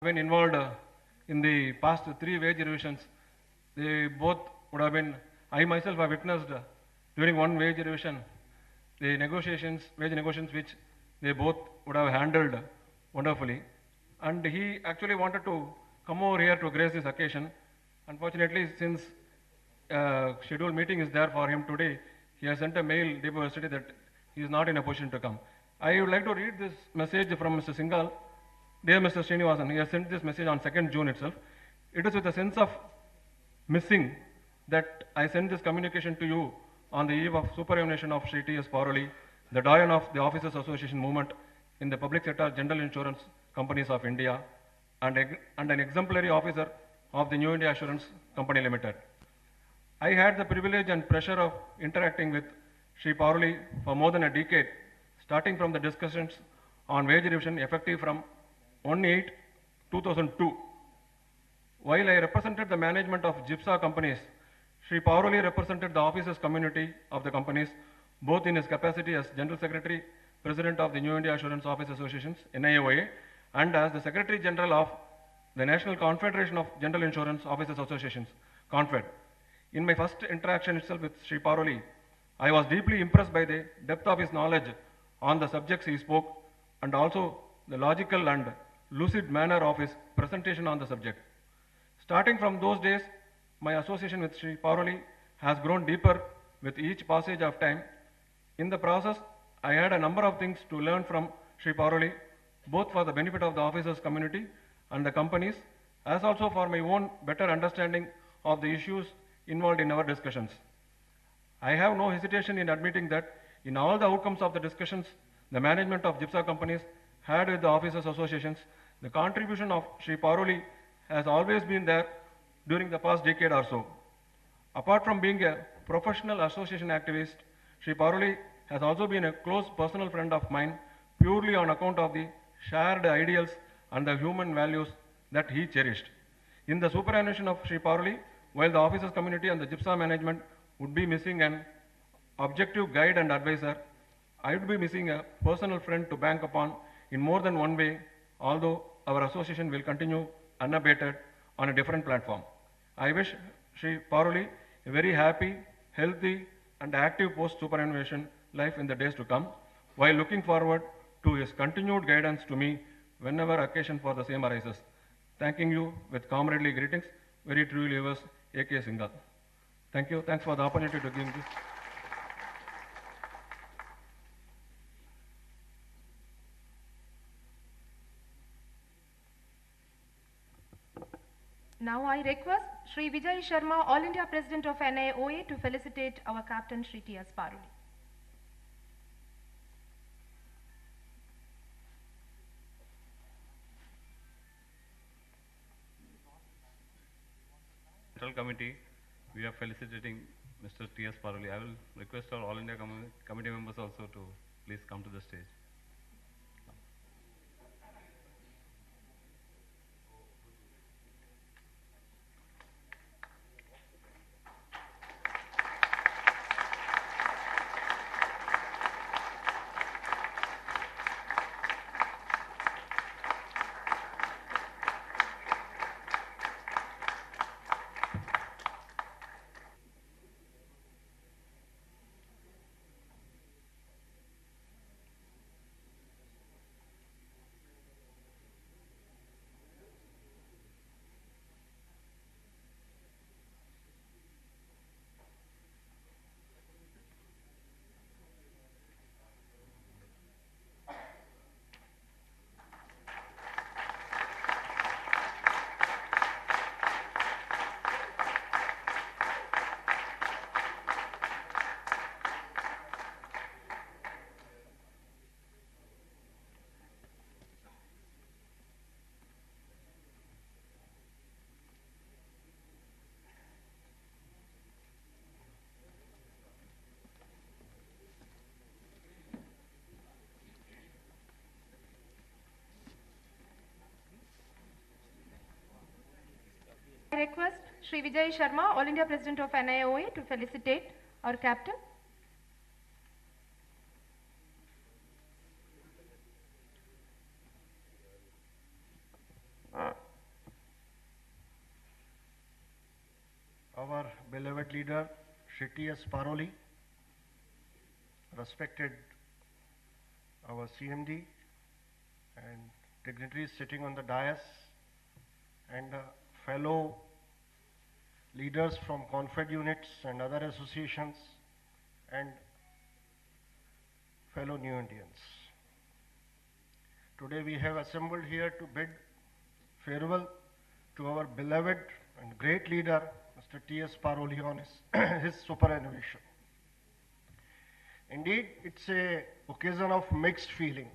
been involved in the past three wage revisions. They both would have been, I myself have witnessed during one wage revision, the negotiations, wage negotiations, which they both would have handled wonderfully. And he actually wanted to come over here to grace this occasion. Unfortunately, since scheduled meeting is there for him today, he has sent a mail deep university that he is not in a position to come. I would like to read this message from Mr. Singhal. Dear Mr. Srinivasan, he has sent this message on 2nd June itself. It is with a sense of missing that I send this communication to you on the eve of superannuation of Sri T.S. Paroli, the doyen of the Officers Association movement in the public sector general insurance companies of India and an exemplary officer of the New India Assurance Company Limited. I had the privilege and pleasure of interacting with Sri Paroli for more than a decade, starting from the discussions on wage revision effective from 1/8/2002. While I represented the management of GIPSA companies, Sri Paroli represented the officers community of the companies, both in his capacity as General Secretary, President of the New India Assurance Office Associations, NIOA, and as the Secretary General of the National Confederation of General Insurance Officers Associations, CONFED. In my first interaction itself with Sri Paroli, I was deeply impressed by the depth of his knowledge on the subjects he spoke and also the logical and lucid manner of his presentation on the subject. Starting from those days, my association with Sri Paroli has grown deeper with each passage of time. In the process, I had a number of things to learn from Sri Paroli, both for the benefit of the officers community and the companies, as also for my own better understanding of the issues involved in our discussions. I have no hesitation in admitting that in all the outcomes of the discussions the management of GIPSA companies had with the officers associations, the contribution of Sri Paroli has always been there during the past decade or so. Apart from being a professional association activist, Sri Paroli has also been a close personal friend of mine purely on account of the shared ideals and the human values that he cherished. In the superannuation of Sri Paroli, while the officers community and the GIPSA management would be missing an objective guide and advisor, I would be missing a personal friend to bank upon in more than one way, although our association will continue unabated on a different platform. I wish Sri Paroli a very happy, healthy, and active post-superannuation life in the days to come, while looking forward to his continued guidance to me whenever occasion for the same arises. Thanking you with comradely greetings, very truly yours, A.K. Singhal. Thank you. Thanks for the opportunity to give this. Now I request Sri Vijay Sharma, All India President of NIOA, to felicitate our Captain Sri T.S. Paroli. Central Committee, we are felicitating Mr. T.S. Paroli. I will request our All India Committee members also to please come to the stage. I request Sri Vijay Sharma, All India President of NIOA, to felicitate our Captain. our beloved leader, Shri T.S. Paroli, respected our CMD and dignitaries sitting on the dais, and fellow leaders from CONFED units and other associations, and fellow New Indians. Today we have assembled here to bid farewell to our beloved and great leader, Mr. T.S. Paroli, on his superannuation. Indeed, it's an occasion of mixed feeling.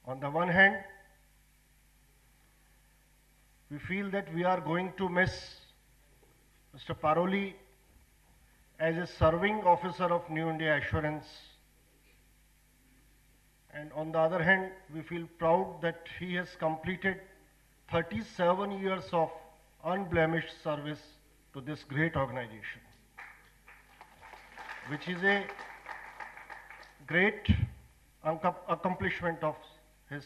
On the one hand, we feel that we are going to miss Mr. Paroli as a serving officer of New India Assurance. And on the other hand, we feel proud that he has completed 37 years of unblemished service to this great organization, which is a great accomplishment of his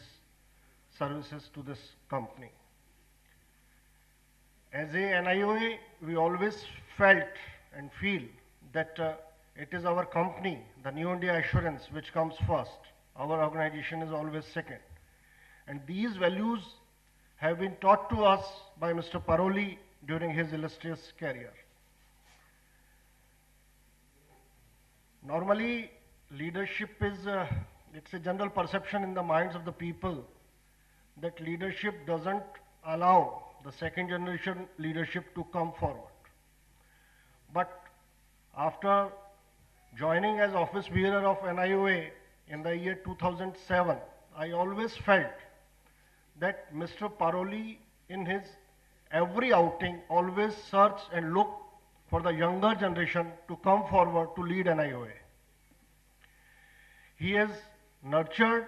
services to this company. As a NIOA, we always felt and feel that it is our company, the New India Assurance, which comes first. Our organization is always second. And these values have been taught to us by Mr. Paroli during his illustrious career. Normally, leadership is, it's a general perception in the minds of the people that leadership doesn't allow the second generation leadership to come forward. But after joining as office bearer of NIOA in the year 2007, I always felt that Mr. Paroli in his every outing always search and look for the younger generation to come forward to lead NIOA. He has nurtured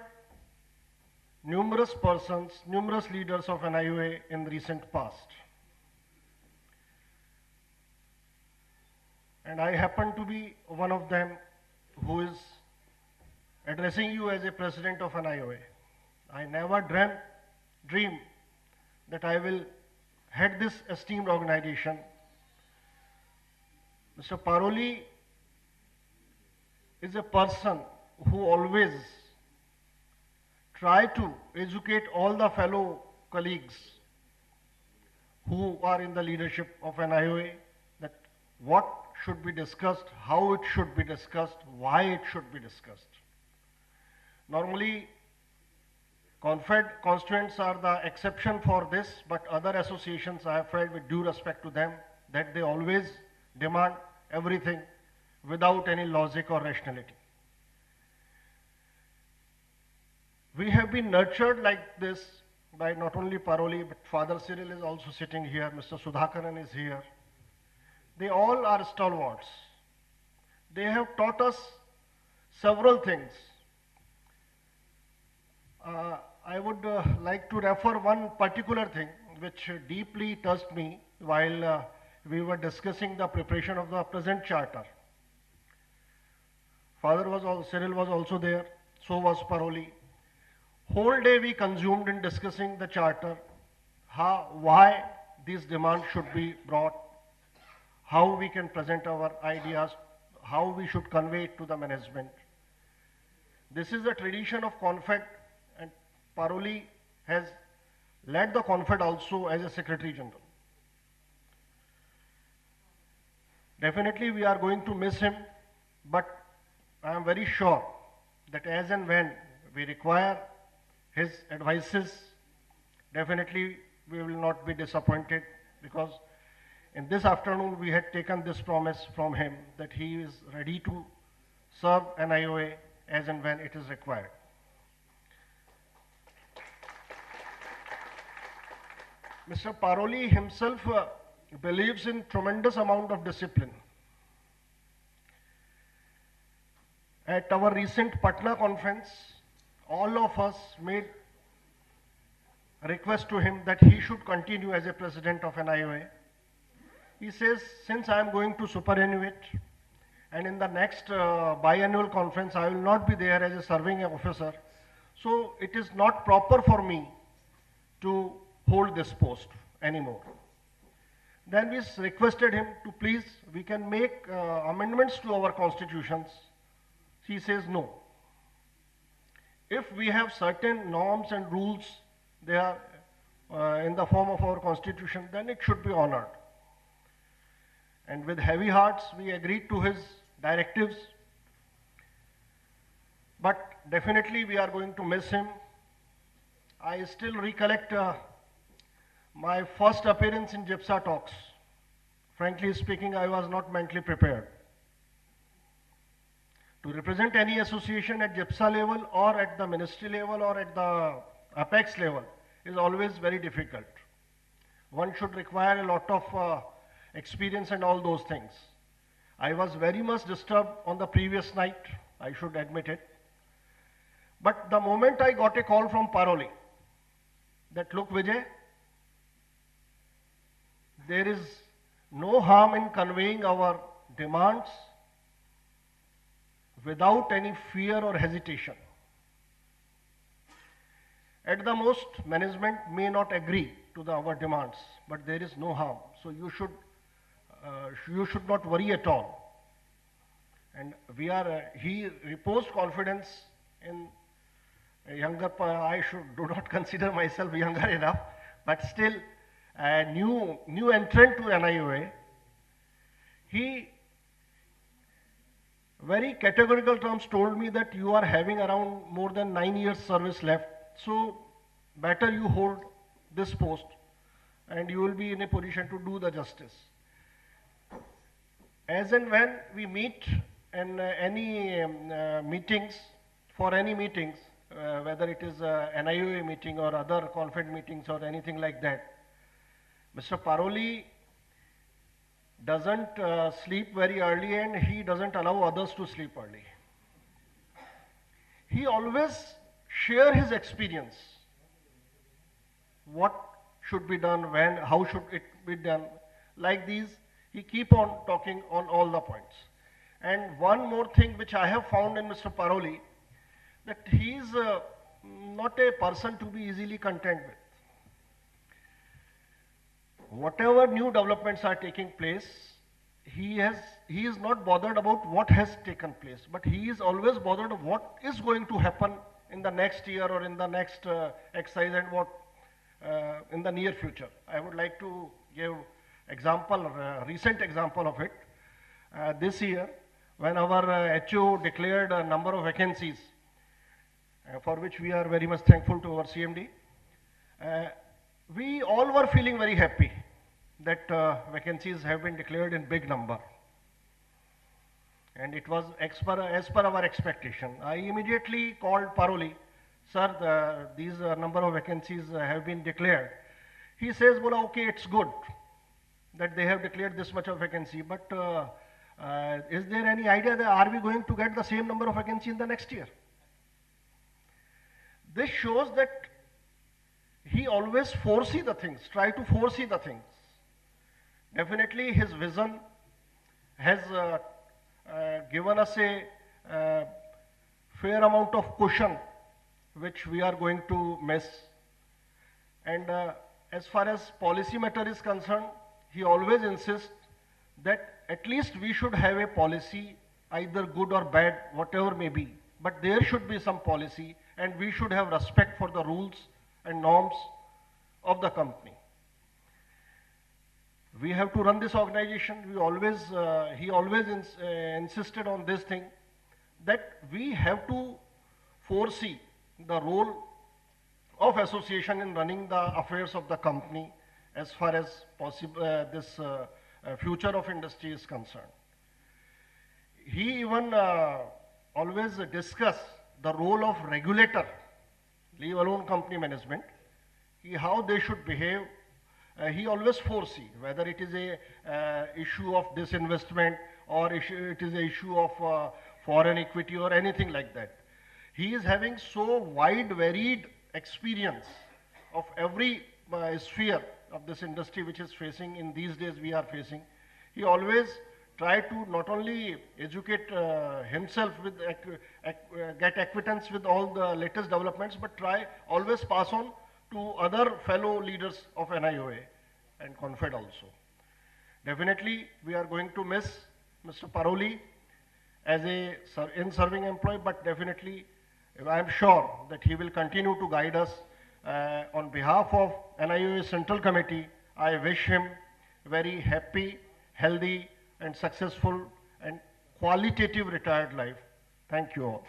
numerous persons, numerous leaders of NIOA in the recent past. And I happen to be one of them who is addressing you as a president of NIOA. I never dream that I will head this esteemed organization. Mr. Paroli is a person who always try to educate all the fellow colleagues who are in the leadership of NIOA that what should be discussed, how it should be discussed, why it should be discussed. Normally, CONFED constituents are the exception for this, but other associations, I have felt with due respect to them, that they always demand everything without any logic or rationality. We have been nurtured like this by not only Paroli, but Father Cyril is also sitting here, Mr. Sudhakaran is here. They all are stalwarts. They have taught us several things. I would like to refer one particular thing which deeply touched me while we were discussing the preparation of the present charter. Cyril was also there, so was Paroli. Whole day we consumed in discussing the charter, why these demands should be brought, how we can present our ideas, how we should convey it to the management. This is the tradition of CONFED, and Paroli has led the CONFED also as a Secretary General. Definitely we are going to miss him, but I am very sure that as and when we require his advices, definitely we will not be disappointed, because in this afternoon we had taken this promise from him that he is ready to serve NIOA as and when it is required. Mr. Paroli himself believes in tremendous amount of discipline. At our recent Patna conference, all of us made a request to him that he should continue as a president of NIOA. He says, since I am going to superannuate, and in the next biannual conference I will not be there as a serving officer, so it is not proper for me to hold this post anymore. Then we requested him to please, we can make amendments to our constitutions. He says no. If we have certain norms and rules, they are in the form of our constitution, then it should be honored. And with heavy hearts, we agreed to his directives. But definitely we are going to miss him. I still recollect my first appearance in GIPSA talks. Frankly speaking, I was not mentally prepared. To represent any association at GIPSA level or at the ministry level or at the apex level is always very difficult. One should require a lot of experience and all those things. I was very much disturbed on the previous night, I should admit it. But the moment I got a call from Paroli, that look Vijay, there is no harm in conveying our demands without any fear or hesitation. At the most, management may not agree to our demands, but there is no harm. So you should not worry at all. And he reposed confidence in a younger, I do not consider myself younger enough, but still a new entrant to NIOA. He very categorical terms told me that you are having around more than 9 years service left, so better you hold this post and you will be in a position to do the justice. As and when we meet in any meetings, for any meetings, whether it is NIOA meeting or other confed meetings or anything like that, Mr. Paroli doesn't sleep very early and he doesn't allow others to sleep early. He always share his experience. What should be done, when, how should it be done. Like these, he keep on talking on all the points. And one more thing which I have found in Mr. Paroli, that he is not a person to be easily content with. Whatever new developments are taking place, he is not bothered about what has taken place, but he is always bothered of what is going to happen in the next year or in the next exercise and what in the near future. I would like to give a recent example of it. This year, when our HO declared a number of vacancies, for which we are very much thankful to our CMD, we all were feeling very happy that vacancies have been declared in big number. And it was as per our expectation. I immediately called Paroli, sir, these number of vacancies have been declared. He says, well, okay, it's good that they have declared this much of vacancy, but is there any idea that are we going to get the same number of vacancy in the next year? This shows that he always foresee the things, try to foresee the things. Definitely his vision has given us a fair amount of cushion which we are going to miss. And as far as policy matter is concerned, he always insists that at least we should have a policy, either good or bad, whatever may be. But there should be some policy and we should have respect for the rules and norms of the company. We have to run this organization. He always insisted on this thing, that we have to foresee the role of association in running the affairs of the company as far as possible this future of industry is concerned. He even always discuss the role of regulator, leave alone company management, how they should behave. He always foresee whether it is a issue of disinvestment or it is a issue of foreign equity or anything like that. He is having so wide, varied experience of every sphere of this industry which is facing in these days we are facing. He always try to not only educate himself with get acquaintance with all the latest developments, but try always pass on to other fellow leaders of NIOA and CONFED also. Definitely, we are going to miss Mr. Paroli as a in-serving employee, but definitely I am sure that he will continue to guide us. On behalf of NIOA Central Committee, I wish him very happy, healthy and successful and qualitative retired life. Thank you all.